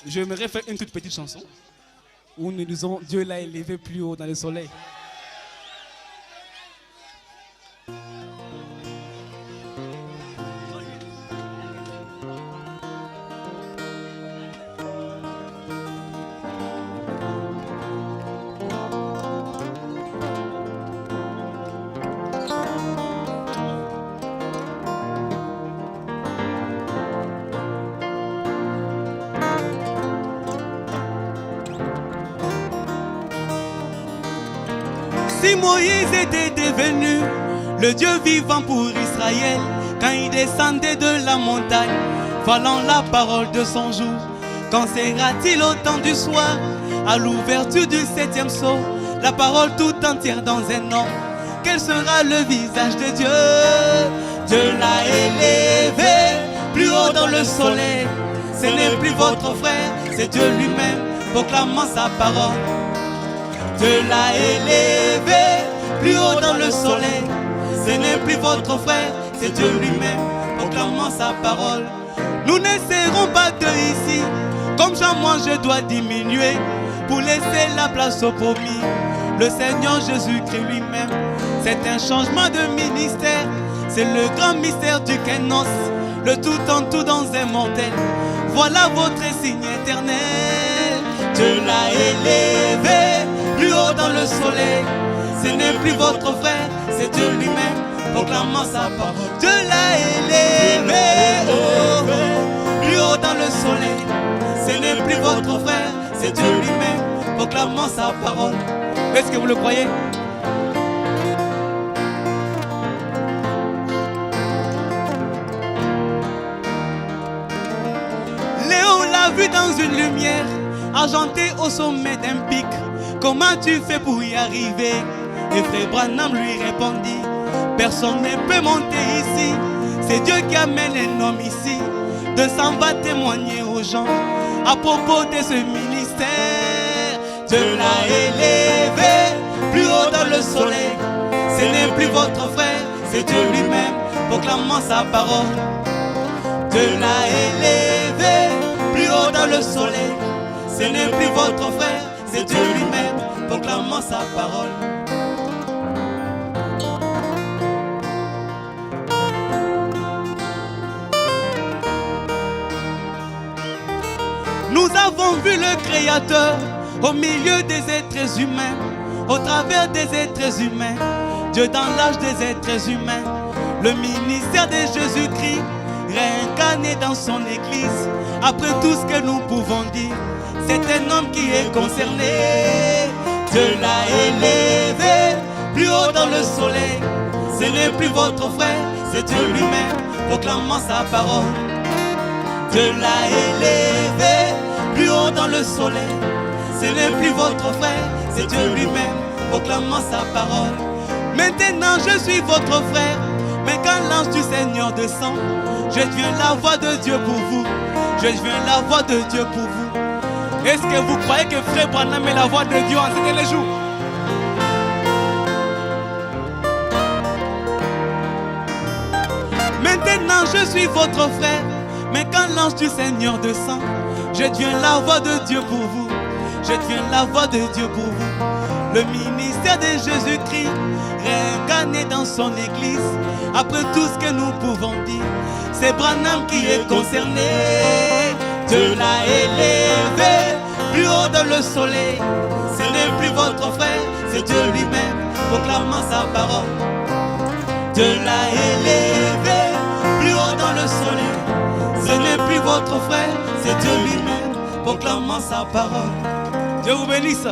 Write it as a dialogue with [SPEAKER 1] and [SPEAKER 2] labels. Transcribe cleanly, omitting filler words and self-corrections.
[SPEAKER 1] J'aimerais faire une toute petite chanson où nous disons Dieu l'a élevé plus haut dans le soleil.
[SPEAKER 2] Si Moïse était devenu le Dieu vivant pour Israël, quand il descendait de la montagne, valant la parole de son jour, qu'en sera-t-il au temps du soir, à l'ouverture du 7e sceau, la parole tout entière dans un homme? Quel sera le visage de Dieu? Dieu l'a élevé plus haut dans le soleil. Ce n'est plus votre frère, c'est Dieu lui-même proclamant sa parole. Dieu l'a élevé plus haut dans le soleil. Ce n'est plus votre frère, c'est Dieu lui-même proclamant sa parole. Nous n'essaierons pas de ici. Comme Jean, moi je dois diminuer pour laisser la place au promis, le Seigneur Jésus-Christ lui-même. C'est un changement de ministère. C'est le grand mystère du Kénos, le tout en tout dans un mortel. Voilà votre signe éternel. Dieu l'a élevé plus haut dans le soleil. Ce n'est plus votre frère, c'est Dieu lui-même proclamant sa parole. Dieu l'a élevé plus haut dans le soleil. Ce n'est plus votre frère, c'est Dieu lui-même proclamant sa parole. Est-ce que vous le croyez? Léo l'a vu dans une lumière, argenté au sommet d'un pic. Comment tu fais pour y arriver? Et frère Branham lui répondit, personne ne peut monter ici. C'est Dieu qui amène un homme ici. De s'en va témoigner aux gens à propos de ce ministère. Dieu l'a élevé plus haut dans le soleil. Ce n'est plus votre frère, c'est Dieu lui-même proclamant sa parole. Dieu l'a élevé plus haut dans le soleil. Ce n'est plus votre frère, c'est Dieu lui-même proclamant sa parole. Nous avons vu le Créateur au milieu des êtres humains, au travers des êtres humains, Dieu dans l'âge des êtres humains, le ministère de Jésus-Christ réincarné dans son église. Après tout ce que nous pouvons dire, c'est un homme qui est concerné. Dieu l'a élevé plus haut dans le soleil. Ce n'est plus votre frère, c'est Dieu lui-même proclamant sa parole. Dieu l'a élevé plus haut dans le soleil. Ce n'est plus votre frère, c'est Dieu lui-même proclamant sa parole. Maintenant je suis votre frère, mais quand l'ange du Seigneur descend, je deviens la voix de Dieu pour vous. Je deviens la voix de Dieu pour vous. Est-ce que vous croyez que frère Branham est la voix de Dieu en ces derniers jours? Maintenant je suis votre frère, mais quand l'ange du Seigneur descend, je deviens la voix de Dieu pour vous. Je deviens la voix de Dieu pour vous. Le ministère de Jésus-Christ réincarné dans son église. Après tout ce que nous pouvons dire, c'est Branham qui est concerné. Dieu l'a élevé plus haut dans le soleil. Ce n'est plus votre frère, c'est Dieu lui-même proclamant sa parole. Dieu l'a élevé plus haut dans le soleil. Ce n'est plus votre frère, c'est Dieu lui-même proclamant sa parole. Dieu vous bénisse.